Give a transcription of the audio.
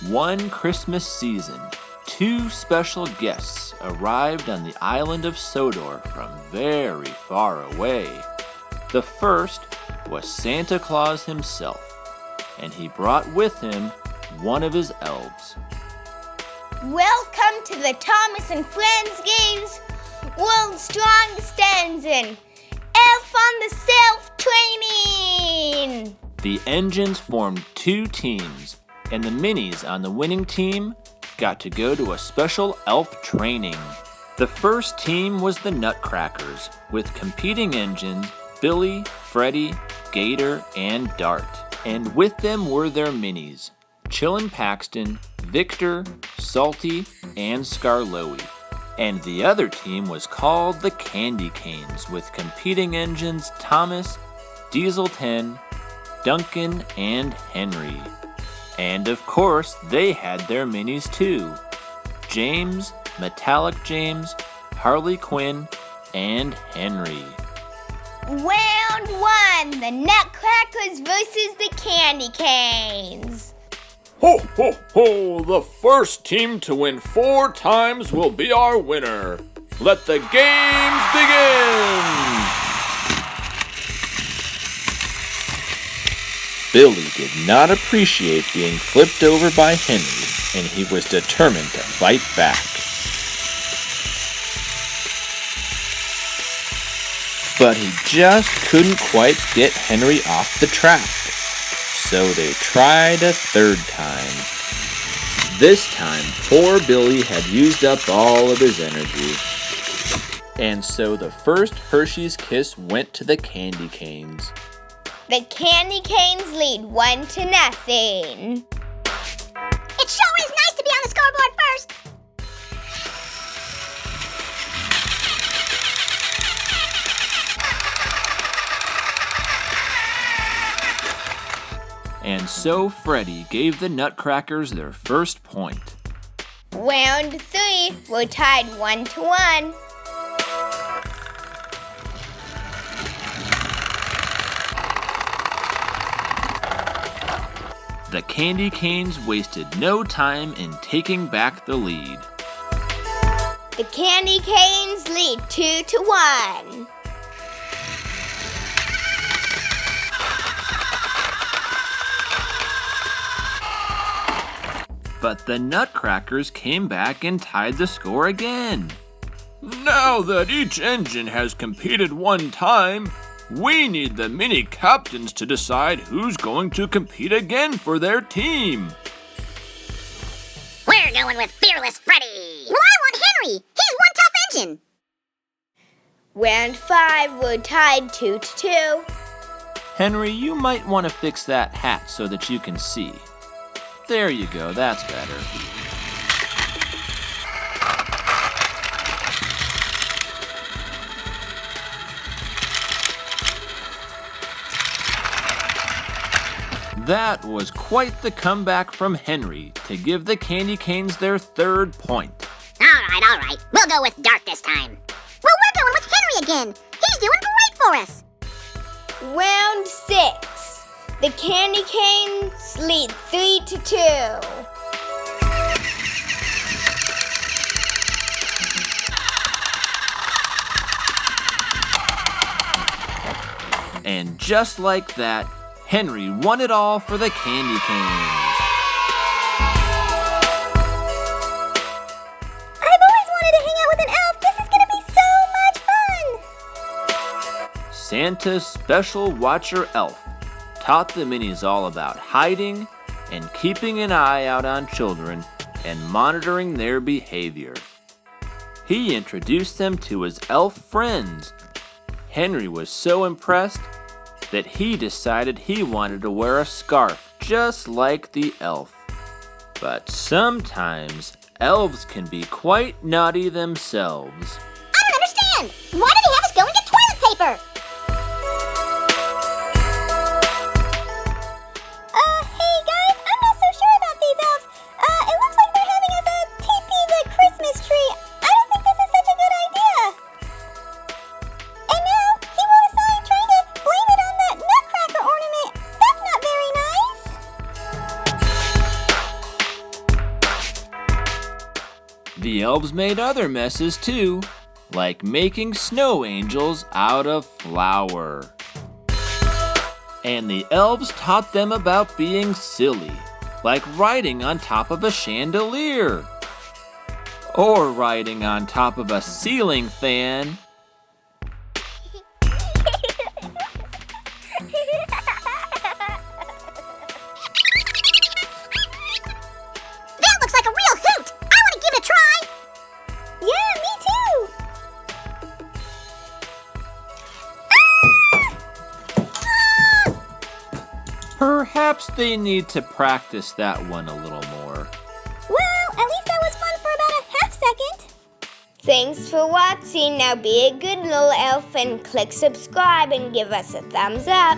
One Christmas season, two special guests arrived on the island of Sodor from very far away. The first was Santa Claus himself, and he brought with him one of his elves. Welcome to the Thomas and Friends Games World's Strongest Engine, Elf on the Self-Training! The engines formed two teams, and the minis on the winning team got to go to a special elf training. The first team was the Nutcrackers, with competing engines Billy, Freddie, Gator, and Dart. And with them were their minis, Chillin' Paxton, Victor, Salty, and Scarloey. And the other team was called the Candy Canes, with competing engines Thomas, Diesel 10, Duncan, and Henry. And of course, they had their minis too. James, Metallic James, Harley Quinn, and Henry. Round one, the Nutcrackers versus the Candy Canes. Ho, ho, ho! The first team to win 4 times will be our winner. Let the games begin! Billy did not appreciate being flipped over by Henry, and he was determined to fight back. But he just couldn't quite get Henry off the track. So they tried a third time. This time, poor Billy had used up all of his energy. And so the first Hershey's Kiss went to the Candy Canes. The Candy Canes lead 1-0. It sure is nice to be on the scoreboard first. And so Freddie gave the Nutcrackers their first point. Round 3, we're tied 1-1. The Candy Canes wasted no time in taking back the lead. The Candy Canes lead 2-1. But the Nutcrackers came back and tied the score again. Now that each engine has competed one time, we need the mini captains to decide who's going to compete again for their team. We're going with Fearless Freddy. Well, I want Henry. He's one tough engine. Round 5, we're tied 2-2. Henry, you might want to fix that hat so that you can see. There you go, that's better. That was quite the comeback from Henry to give the Candy Canes their third point. All right. We'll go with Dart this time. Well, we're going with Henry again. He's doing great for us. Round 6, the Candy Canes lead 3-2. And just like that, Henry won it all for the Candy Canes. I've always wanted to hang out with an elf. This is going to be so much fun. Santa's special watcher elf taught the minis all about hiding and keeping an eye out on children and monitoring their behavior. He introduced them to his elf friends. Henry was so impressed that he decided he wanted to wear a scarf just like the elf. But sometimes elves can be quite naughty themselves. I don't understand. Why did he have us go and get toilet paper? Hey guys, I'm not so sure about these elves. It looks like they're having us TP the Christmas tree. I don't think this is such a good idea. And now, he wrote a sign trying to blame it on that nutcracker ornament. That's not very nice. The elves made other messes too, like making snow angels out of flour. And the elves taught them about being silly, like riding on top of a chandelier, or riding on top of a ceiling fan. That looks like a real hoot! I want to give it a try! Yeah, me too! Perhaps they need to practice that one a little more. Well, at least that was fun for about a half second. Thanks for watching. Now be a good little elf and click subscribe and give us a thumbs up.